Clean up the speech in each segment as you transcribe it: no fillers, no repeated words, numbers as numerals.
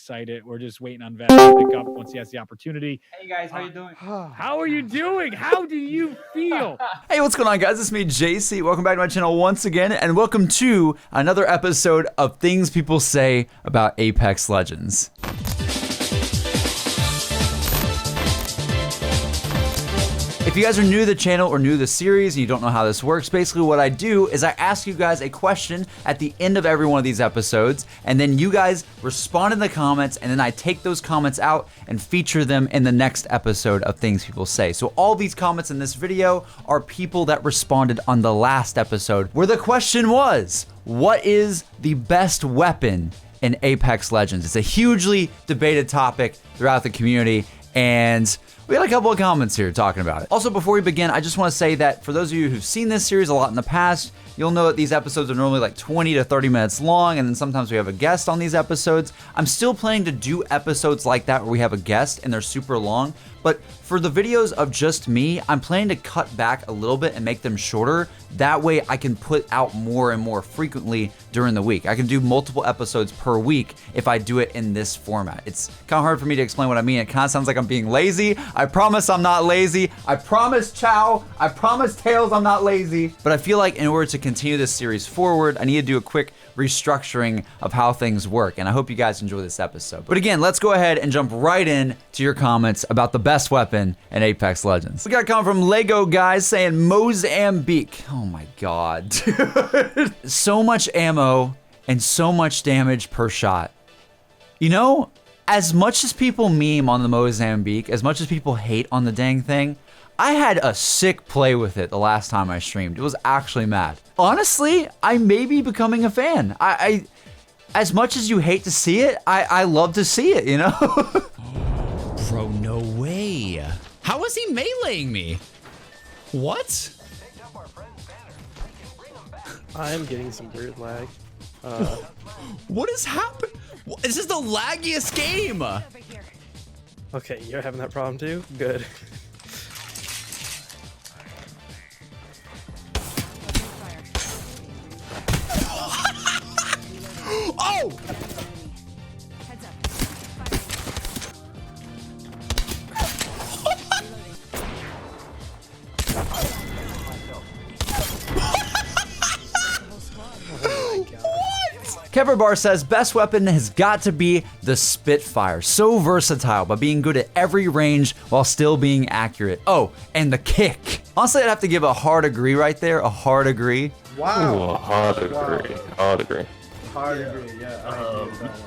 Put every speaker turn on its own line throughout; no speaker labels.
excited. We're just waiting on Vet to pick up once he has the opportunity.
Hey guys, how you doing?
How are you doing? How do you feel?
Hey, what's going on, guys? It's me, JC. Welcome back to my channel once again, and welcome to another episode of Things People Say About Apex Legends. If you guys are new to the channel or new to the series and you don't know how this works, basically what I do is I ask you guys a question at the end of every one of these episodes, and then you guys respond in the comments, and then I take those comments out and feature them in the next episode of Things People Say. So all these comments in this video are people that responded on the last episode, where the question was, what is the best weapon in Apex Legends? It's a hugely debated topic throughout the community, and we got a couple of comments here talking about it. Also, before we begin, I just want to say that for those of you who've seen this series a lot in the past, you'll know that these episodes are normally like 20 to 30 minutes long, and then sometimes we have a guest on these episodes. I'm still planning to do episodes like that where we have a guest and they're super long, but for the videos of just me, I'm planning to cut back a little bit and make them shorter. That way I can put out more and more frequently during the week. I can do multiple episodes per week if I do it in this format. It's kind of hard for me to explain what I mean. It kind of sounds like I'm being lazy. I promise I'm not lazy. I promise Chow. I promise Tails I'm not lazy. But I feel like in order to continue this series forward, I need to do a quick restructuring of how things work, and I hope you guys enjoy this episode. But again, let's go ahead and jump right in to your comments about the best weapon in Apex Legends. We got a comment from Lego Guys saying Mozambique. Oh my god, dude. So much ammo and so much damage per shot. You know, as much as people meme on the Mozambique, as much as people hate on the dang thing, I had a sick play with it the last time I streamed. It was actually mad. Honestly, I may be becoming a fan. I as much as you hate to see it, I love to see it, you know?
Bro, no way. How is he meleeing me? What?
I'm getting some weird lag.
What is happening? This is the laggiest game.
Okay, you're having that problem too? Good.
Oh!
Kevin Bar says, best weapon has got to be the Spitfire. So versatile, but being good at every range while still being accurate. Oh, and the kick. Honestly, I'd have to give a hard agree right there. A hard agree.
Wow.
Ooh, hard agree. Hard agree.
Hard agree, yeah.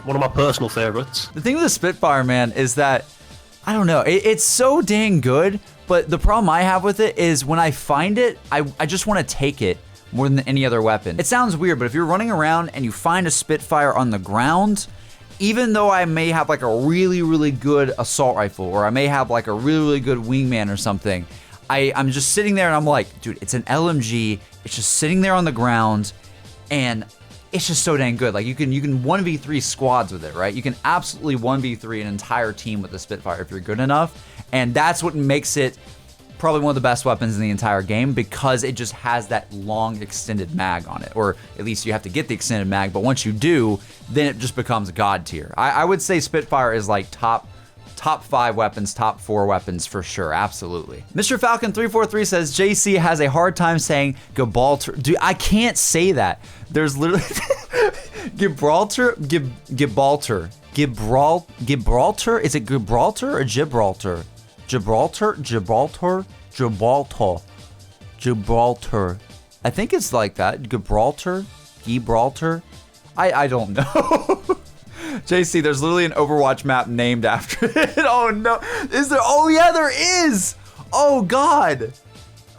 One of my personal favorites.
The thing with the Spitfire, man, is that, I don't know, it's so dang good, but the problem I have with it is when I find it, I just want to take it more than any other weapon. It sounds weird, but if you're running around and you find a Spitfire on the ground, even though I may have like a really, really good assault rifle, or I may have like a really, really good Wingman or something, I'm just sitting there and I'm like, dude, it's an LMG, it's just sitting there on the ground, and it's just so dang good. Like you can 1v3 squads with it, right? You can absolutely 1v3 an entire team with the Spitfire if you're good enough, and that's what makes it probably one of the best weapons in the entire game, because it just has that long extended mag on it, or at least you have to get the extended mag, but once you do, then it just becomes god tier. I would say Spitfire is like top 5 weapons, top 4 weapons for sure, absolutely. Mr. Falcon 343 says JC has a hard time saying Gibraltar. Dude, I can't say that. There's literally Gibraltar. Is it Gibraltar or Gibraltar? Gibraltar. I think it's like that. Gibraltar. I don't know. JC, there's literally an Overwatch map named after it. Oh no. Is there? Oh yeah, there is. Oh god.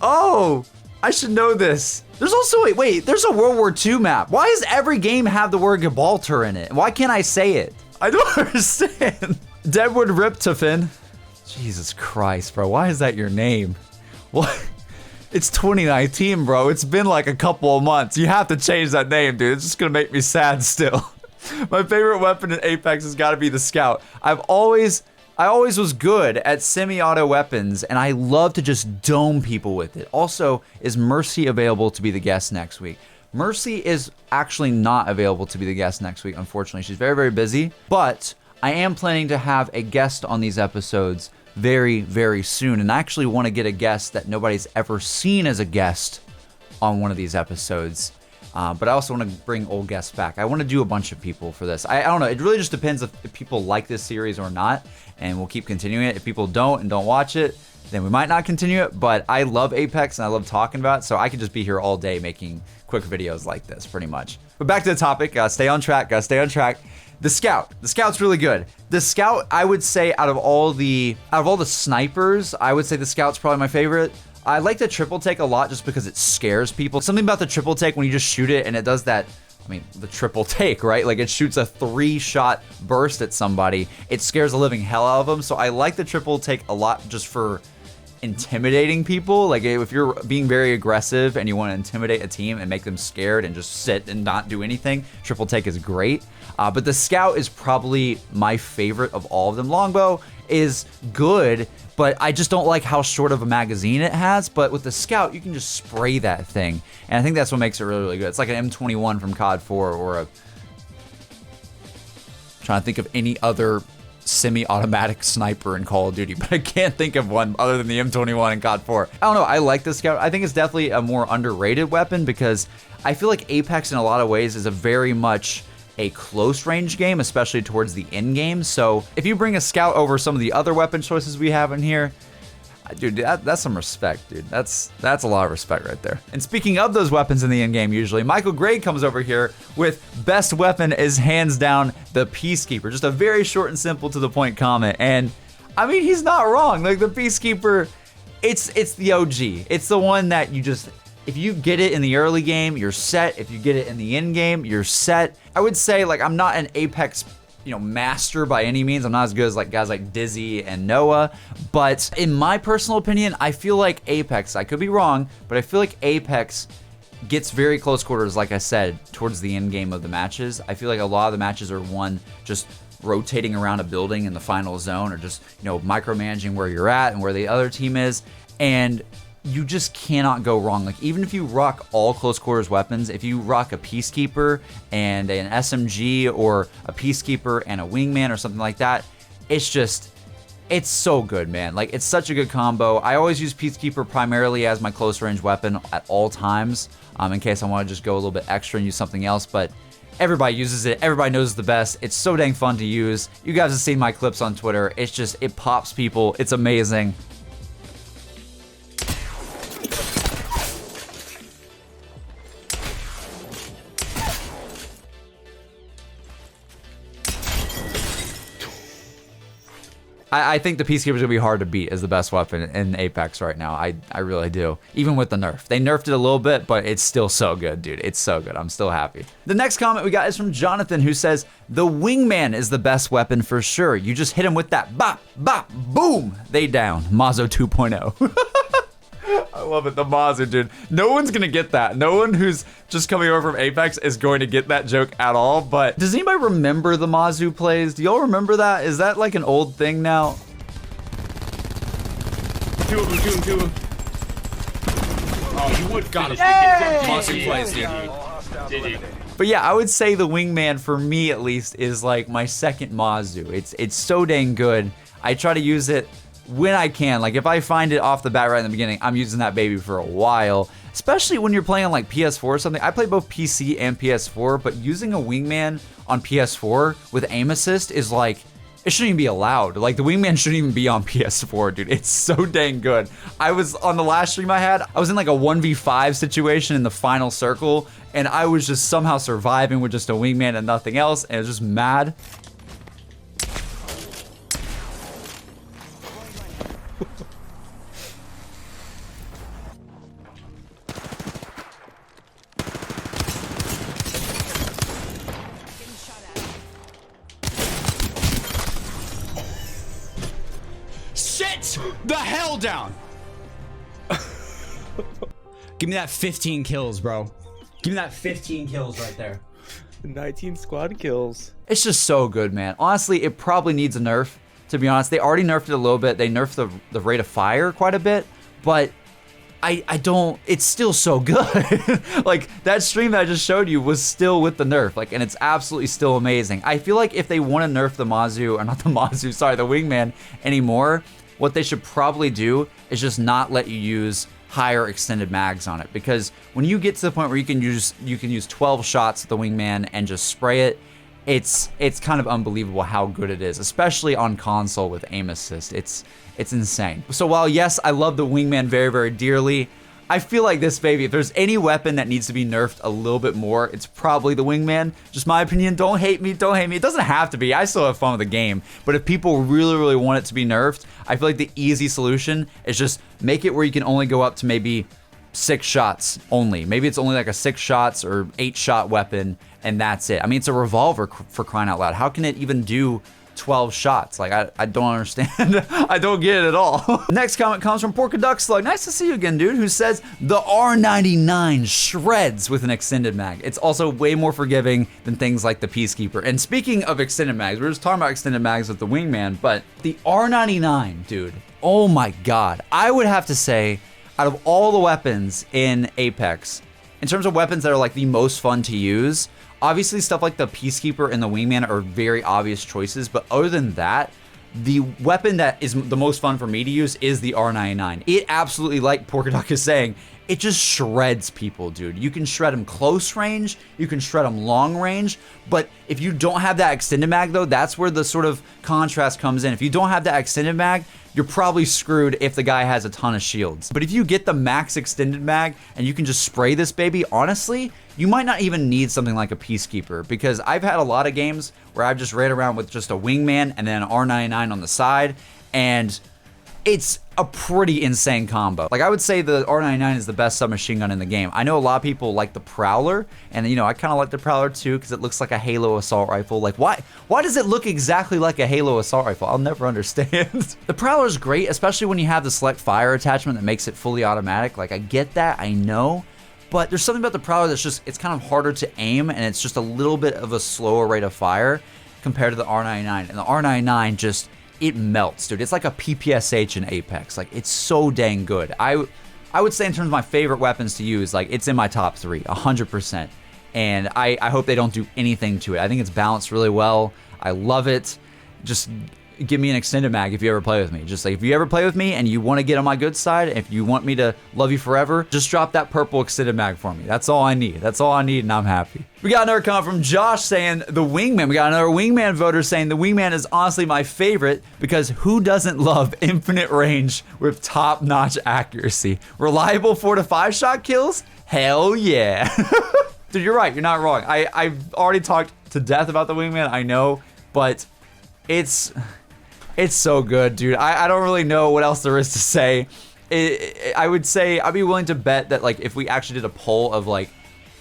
Oh, I should know this. There's also, wait, there's a World War II map. Why does every game have the word Gibraltar in it? Why can't I say it? I don't understand. Deadwood Riptofin. Jesus Christ, bro. Why is that your name? What? It's 2019, bro. It's been like a couple of months. You have to change that name, dude. It's just gonna make me sad still. My favorite weapon in Apex has got to be the Scout. I always was good at semi-auto weapons, and I love to just dome people with it. Also, is Mercy available to be the guest next week? Mercy is actually not available to be the guest next week, unfortunately. She's very, very busy, but I am planning to have a guest on these episodes very, very soon. And I actually want to get a guest that nobody's ever seen as a guest on one of these episodes. But I also want to bring old guests back. I want to do a bunch of people for this. I don't know. It really just depends if people like this series or not. And we'll keep continuing it. If people don't and don't watch it, then we might not continue it. But I love Apex and I love talking about it. So I could just be here all day making quick videos like this pretty much. But back to the topic. Stay on track. Gotta stay on track. The Scout. The Scout's really good. The Scout, I would say out of all the snipers, I would say the Scout's probably my favorite. I like the triple take a lot just because it scares people. Something about the triple take when you just shoot it and it does that, I mean, the triple take, right? Like it shoots a 3-shot burst at somebody. It scares the living hell out of them. So I like the triple take a lot just for intimidating people. Like if you're being very aggressive and you want to intimidate a team and make them scared and just sit and not do anything, triple take is great. But the Scout is probably my favorite of all of them. Longbow is good, but I just don't like how short of a magazine it has. But with the Scout, you can just spray that thing. And I think that's what makes it really, really good. It's like an M21 from COD 4 or I'm trying to think of any other semi-automatic sniper in Call of Duty, but I can't think of one other than the M21 in COD 4. I don't know, I like the Scout. I think it's definitely a more underrated weapon because I feel like Apex in a lot of ways is a very much a close range game, especially towards the end game. So if you bring a Scout over some of the other weapon choices we have in here, dude, that's some respect, dude. That's a lot of respect right there. And speaking of those weapons in the end game, usually Michael Gray comes over here with best weapon is hands down the Peacekeeper. Just a very short and simple to the point comment. And I mean, he's not wrong. Like the Peacekeeper, it's the OG. It's the one that you just, if you get it in the early game, you're set. If you get it in the end game, you're set. I would say, like, I'm not an Apex master by any means. I'm not as good as like guys like Dizzy and Noah, but in my personal opinion, I feel like Apex, I could be wrong, but I feel like Apex gets very close quarters, like I said, towards the end game of the matches. I feel like a lot of the matches are won just rotating around a building in the final zone or just, micromanaging where you're at and where the other team is. And you just cannot go wrong. Like even if you rock all close quarters weapons, if you rock a Peacekeeper and an SMG or a Peacekeeper and a Wingman or something like that, it's so good, man. Like it's such a good combo. I always use Peacekeeper primarily as my close range weapon at all times, in case I want to just go a little bit extra and use something else, but everybody uses it. Everybody knows it's the best. It's so dang fun to use. You guys have seen my clips on Twitter. It pops people. It's amazing. I think the Peacekeeper is going to be hard to beat as the best weapon in Apex right now. I really do. Even with the nerf. They nerfed it a little bit, but it's still so good, dude. It's so good. I'm still happy. The next comment we got is from Jonathan, who says, the Wingman is the best weapon for sure. You just hit him with that bop, bop, boom. They down. Mozo 2.0. I love it. The Mazu, dude. No one's going to get that. No one who's just coming over from Apex is going to get that joke at all. But does anybody remember the Mazu plays? Do y'all remember that? Is that like an old thing now?
Two of them. Oh, you would got him. Mazu plays, dude.
But yeah, I would say the Wingman, for me at least, is like my second Mazu. It's so dang good. I try to use it when I can. Like if I find it off the bat right in the beginning, I'm using that baby for a while, especially when you're playing on like PS4 or something. I play both PC and PS4, but using a Wingman on PS4 with aim assist is like, it shouldn't even be allowed. Like the Wingman shouldn't even be on PS4, dude. It's so dang good. I was on the last stream I was in like a 1v5 situation in the final circle, and I was just somehow surviving with just a Wingman and nothing else, and it was just mad.
Sit the hell down. Give me that 15 kills, bro. Give me that 15 kills right there.
19 squad kills.
It's just so good, man. Honestly, it probably needs a nerf, to be honest. They already nerfed it a little bit. They nerfed the rate of fire quite a bit, but I don't, it's still so good. Like that stream that I just showed you was still with the nerf, like, and it's absolutely still amazing. I feel like if they want to nerf the Mazu, or not the Mazu, sorry, the Wingman anymore, what they should probably do is just not let you use higher extended mags on it, because when you get to the point where you can use 12 shots at the Wingman and just spray it, it's kind of unbelievable how good it is, especially on console with aim assist. It's insane. So while yes, I love the Wingman very, very dearly, I feel like this baby, if there's any weapon that needs to be nerfed a little bit more, it's probably the Wingman. Just my opinion. Don't hate me. Don't hate me. It doesn't have to be. I still have fun with the game. But if people really, really want it to be nerfed, I feel like the easy solution is just make it where you can only go up to maybe 6 shots only. Maybe it's only like a 6 shots or 8 shot weapon, and that's it. I mean, it's a revolver, for crying out loud. How can it even do 12 shots? Like, I don't understand. I don't get it at all. Next comment comes from Porka Duck Slug. Nice to see you again, dude, who says, the R99 shreds with an extended mag. It's also way more forgiving than things like the Peacekeeper. And speaking of extended mags, we were just talking about extended mags with the Wingman, but the R99, dude, oh my God. I would have to say, out of all the weapons in Apex, in terms of weapons that are like the most fun to use, obviously stuff like the Peacekeeper and the Wingman are very obvious choices, but other than that, the weapon that is the most fun for me to use is the R99. It absolutely, like Porka Duck is saying, it just shreds people, dude. You can shred them close range, you can shred them long range, but if you don't have that extended mag though, that's where the sort of contrast comes in. If you don't have that extended mag, you're probably screwed if the guy has a ton of shields. But if you get the max extended mag and you can just spray this baby, honestly, you might not even need something like a Peacekeeper, because I've had a lot of games where I've just ran around with just a Wingman and then an R99 on the side, and it's a pretty insane combo. Like, I would say the R99 is the best submachine gun in the game. I know a lot of people like the Prowler, and you know, I kind of like the Prowler too because it looks like a Halo assault rifle. Like, why does it look exactly like a Halo assault rifle? I'll never understand. The Prowler is great, especially when you have the select fire attachment that makes it fully automatic. Like, I get that, I know, but there's something about the Prowler that's just, it's kind of harder to aim, and it's just a little bit of a slower rate of fire compared to the R99. And the R99 just, it melts, dude. It's like a PPSH in Apex. Like, it's so dang good. I would say in terms of my favorite weapons to use, like, it's in my top 3, 100%. And I hope they don't do anything to it. I think it's balanced really well. I love it. Just give me an extended mag if you ever play with me. Just like, if you ever play with me and you want to get on my good side, if you want me to love you forever, just drop that purple extended mag for me. That's all I need. That's all I need, and I'm happy. We got another comment from Josh saying the Wingman. We got another Wingman voter saying the Wingman is honestly my favorite because who doesn't love infinite range with top-notch accuracy? Reliable 4 to 5 shot kills? Hell yeah. Dude, you're right. You're not wrong. I've already talked to death about the Wingman, I know, but it's so good, dude. I don't really know what else there is to say. I would say I'd be willing to bet that, like, if we actually did a poll of like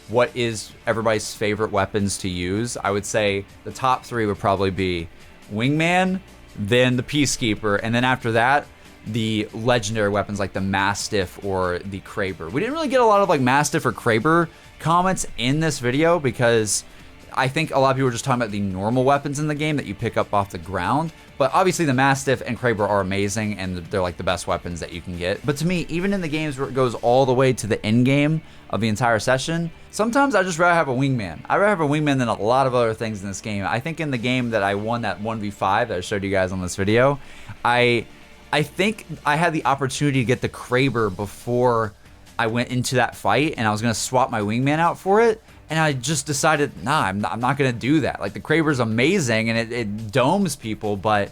what is everybody's favorite weapons to use, I would say the top 3 would probably be Wingman, then the Peacekeeper, and then after that, the legendary weapons like the Mastiff or the Kraber. We didn't really get a lot of like Mastiff or Kraber comments in this video because I think a lot of people are just talking about the normal weapons in the game that you pick up off the ground. But obviously the Mastiff and Kraber are amazing, and they're like the best weapons that you can get. But to me, even in the games where it goes all the way to the end game of the entire session, sometimes I just rather have a Wingman. I'd rather have a Wingman than a lot of other things in this game. I think in the game that I won that 1v5 that I showed you guys on this video, I think I had the opportunity to get the Kraber before I went into that fight, and I was going to swap my Wingman out for it. And I just decided, nah, I'm not going to do that. Like, the Kraber's amazing, and it domes people, but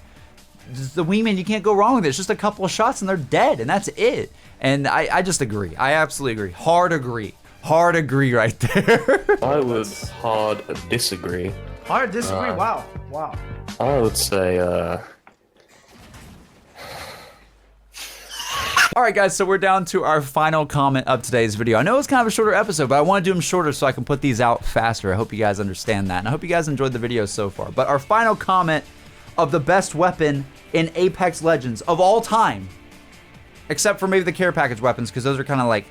the Wingman, you can't go wrong with it. It's just a couple of shots, and they're dead, and that's it. And I just agree. I absolutely agree. Hard agree. Hard agree right there.
I would hard disagree.
Hard disagree. Wow.
I would say,
Alright guys, so we're down to our final comment of today's video. I know it's kind of a shorter episode, but I want to do them shorter so I can put these out faster. I hope you guys understand that, and I hope you guys enjoyed the video so far. But our final comment of the best weapon in Apex Legends of all time, except for maybe the care package weapons, because those are kind of like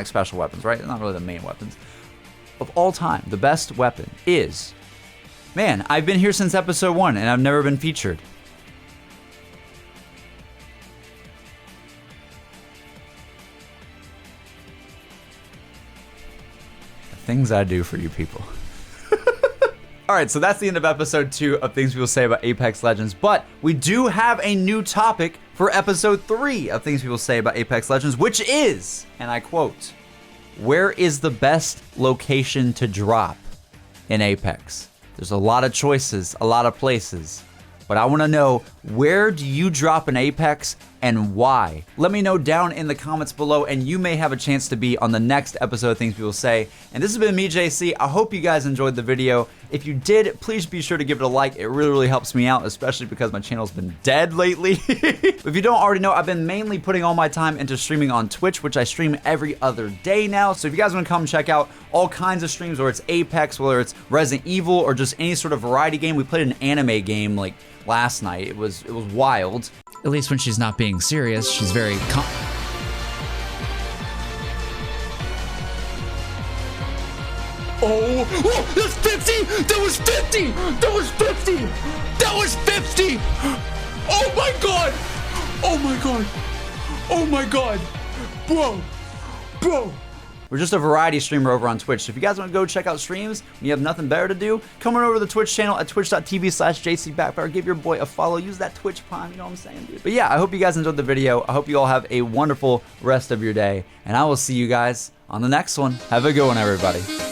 special weapons, right? They're not really the main weapons. Of all time, the best weapon is, man, I've been here since episode 1 and I've never been featured. things I do for you people. All right, so that's the end of episode 2 of Things People Say About Apex Legends, but we do have a new topic for episode 3 of Things People Say About Apex Legends, which is, and I quote, where is the best location to drop in Apex? There's a lot of choices, a lot of places, but I want to know, where do you drop in Apex and why? Let me know down in the comments below, and you may have a chance to be on the next episode of Things People Say. And this has been me, JC. I hope you guys enjoyed the video. If you did, please be sure to give it a like. It really, really helps me out, especially because my channel's been dead lately. If you don't already know, I've been mainly putting all my time into streaming on Twitch, which I stream every other day now. So if you guys want to come check out all kinds of streams, whether it's Apex, whether it's Resident Evil, or just any sort of variety game. We played an anime game like last night. It was wild.
At least when she's not being serious, she's very
Oh, that's 50! That was 50! That was 50! That was 50! Oh my god! Oh my god! Oh my god! Bro!
We're just a variety streamer over on Twitch. So if you guys want to go check out streams and you have nothing better to do, come on over to the Twitch channel at twitch.tv/JCBackfire. Give your boy a follow. Use that Twitch Prime. You know what I'm saying, dude? But yeah, I hope you guys enjoyed the video. I hope you all have a wonderful rest of your day. And I will see you guys on the next one. Have a good one, everybody.